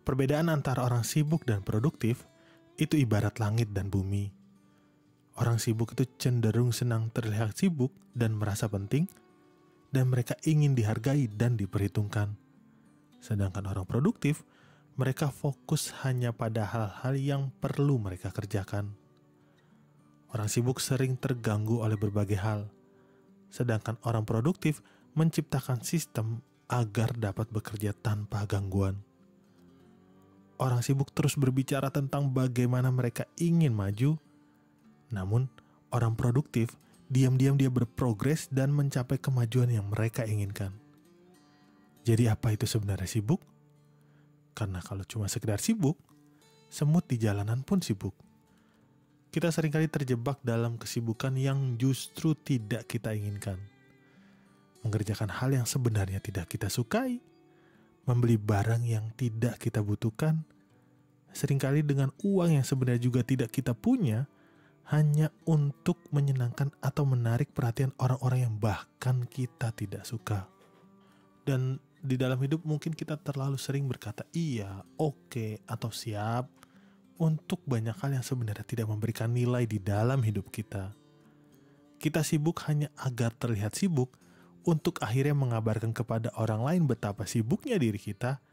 Perbedaan antara orang sibuk dan produktif itu ibarat langit dan bumi. Orang sibuk itu cenderung senang terlihat sibuk dan merasa penting, dan mereka ingin dihargai dan diperhitungkan. Sedangkan orang produktif, mereka fokus hanya pada hal-hal yang perlu mereka kerjakan. Orang sibuk sering terganggu oleh berbagai hal, sedangkan orang produktif menciptakan sistem agar dapat bekerja tanpa gangguan. Orang sibuk terus berbicara tentang bagaimana mereka ingin maju, namun orang produktif diam-diam dia berprogres dan mencapai kemajuan yang mereka inginkan. Jadi apa itu sebenarnya sibuk? Karena kalau cuma sekedar sibuk, semut di jalanan pun sibuk. Kita seringkali terjebak dalam kesibukan yang justru tidak kita inginkan. Mengerjakan hal yang sebenarnya tidak kita sukai, membeli barang yang tidak kita butuhkan, seringkali dengan uang yang sebenarnya juga tidak kita punya, hanya untuk menyenangkan atau menarik perhatian orang-orang yang bahkan kita tidak suka. Dan di dalam hidup mungkin kita terlalu sering berkata iya, oke, atau siap untuk banyak hal yang sebenarnya tidak memberikan nilai di dalam hidup kita. Kita sibuk hanya agar terlihat sibuk, untuk akhirnya mengabarkan kepada orang lain betapa sibuknya diri kita,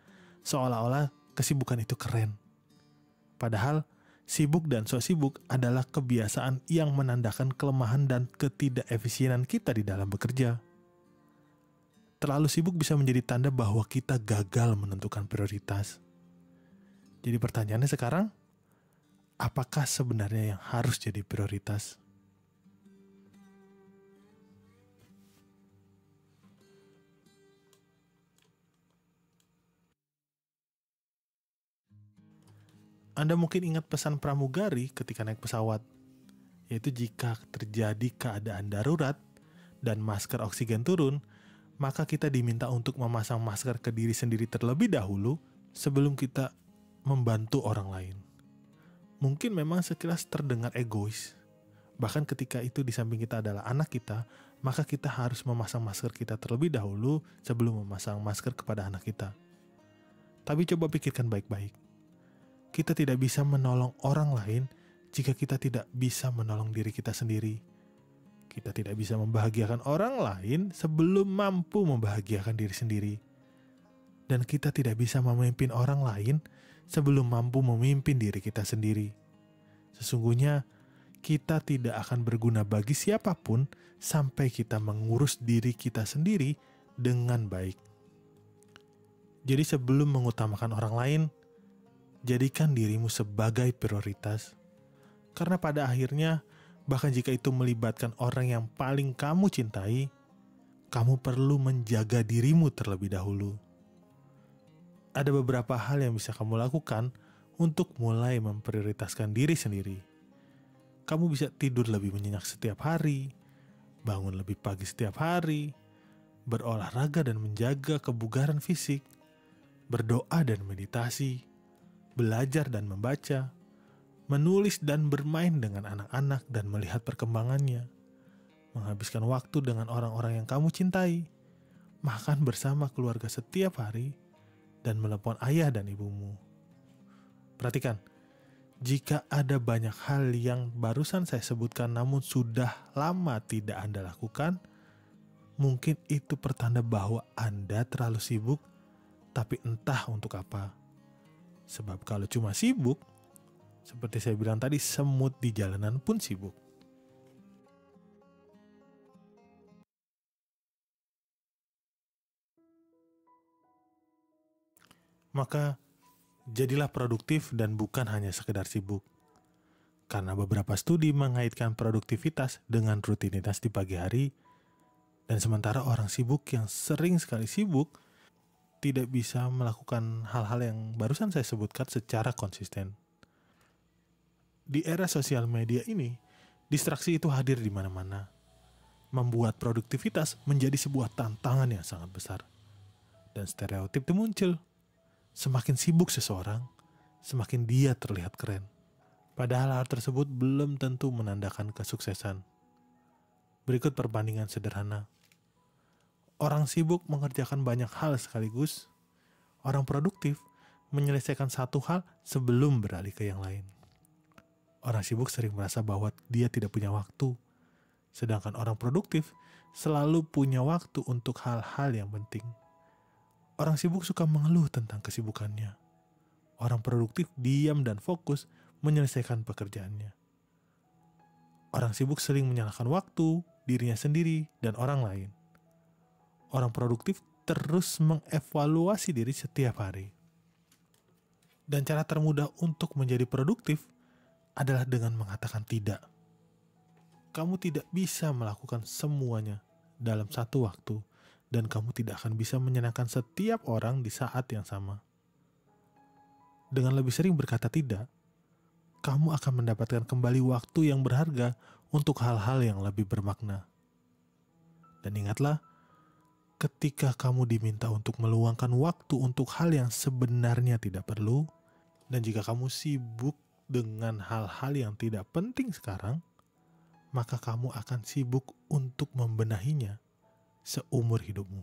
seolah-olah kesibukan itu keren. Padahal, sibuk dan sok sibuk adalah kebiasaan yang menandakan kelemahan dan ketidakefisienan kita di dalam bekerja. Terlalu sibuk bisa menjadi tanda bahwa kita gagal menentukan prioritas. Jadi pertanyaannya sekarang, apakah sebenarnya yang harus jadi prioritas? Anda mungkin ingat pesan pramugari ketika naik pesawat, yaitu jika terjadi keadaan darurat dan masker oksigen turun, maka kita diminta untuk memasang masker ke diri sendiri terlebih dahulu sebelum kita membantu orang lain. Mungkin memang sekilas terdengar egois. Bahkan ketika itu di samping kita adalah anak kita, maka kita harus memasang masker kita terlebih dahulu sebelum memasang masker kepada anak kita. Tapi coba pikirkan baik-baik. Kita tidak bisa menolong orang lain jika kita tidak bisa menolong diri kita sendiri. Kita tidak bisa membahagiakan orang lain sebelum mampu membahagiakan diri sendiri. Dan kita tidak bisa memimpin orang lain sebelum mampu memimpin diri kita sendiri. Sesungguhnya, kita tidak akan berguna bagi siapapun sampai kita mengurus diri kita sendiri dengan baik. Jadi sebelum mengutamakan orang lain, jadikan dirimu sebagai prioritas. Karena pada akhirnya, bahkan jika itu melibatkan orang yang paling kamu cintai, kamu perlu menjaga dirimu terlebih dahulu. Ada beberapa hal yang bisa kamu lakukan untuk mulai memprioritaskan diri sendiri. Kamu bisa tidur lebih nyenyak setiap hari, bangun lebih pagi setiap hari, berolahraga dan menjaga kebugaran fisik, berdoa dan meditasi, belajar dan membaca, menulis dan bermain dengan anak-anak dan melihat perkembangannya, menghabiskan waktu dengan orang-orang yang kamu cintai, makan bersama keluarga setiap hari, dan menelepon ayah dan ibumu. Perhatikan, jika ada banyak hal yang barusan saya sebutkan namun sudah lama tidak Anda lakukan, mungkin itu pertanda bahwa Anda terlalu sibuk, tapi entah untuk apa. Sebab kalau cuma sibuk, seperti saya bilang tadi, semut di jalanan pun sibuk. Maka, jadilah produktif dan bukan hanya sekedar sibuk. Karena beberapa studi mengaitkan produktivitas dengan rutinitas di pagi hari, dan sementara orang sibuk yang sering sekali sibuk, tidak bisa melakukan hal-hal yang barusan saya sebutkan secara konsisten. Di era sosial media ini, distraksi itu hadir di mana-mana, membuat produktivitas menjadi sebuah tantangan yang sangat besar. Dan stereotip itu muncul. Semakin sibuk seseorang, semakin dia terlihat keren. Padahal hal tersebut belum tentu menandakan kesuksesan. Berikut perbandingan sederhana. Orang sibuk mengerjakan banyak hal sekaligus. Orang produktif menyelesaikan satu hal sebelum beralih ke yang lain. Orang sibuk sering merasa bahwa dia tidak punya waktu, sedangkan orang produktif selalu punya waktu untuk hal-hal yang penting. Orang sibuk suka mengeluh tentang kesibukannya. Orang produktif diam dan fokus menyelesaikan pekerjaannya. Orang sibuk sering menyalahkan waktu, dirinya sendiri, dan orang lain. Orang produktif terus mengevaluasi diri setiap hari. Dan cara termudah untuk menjadi produktif adalah dengan mengatakan tidak. Kamu tidak bisa melakukan semuanya dalam satu waktu, dan kamu tidak akan bisa menyenangkan setiap orang di saat yang sama. Dengan lebih sering berkata tidak, kamu akan mendapatkan kembali waktu yang berharga untuk hal-hal yang lebih bermakna. Dan ingatlah, ketika kamu diminta untuk meluangkan waktu untuk hal yang sebenarnya tidak perlu, dan jika kamu sibuk dengan hal-hal yang tidak penting sekarang, maka kamu akan sibuk untuk membenahinya seumur hidupmu.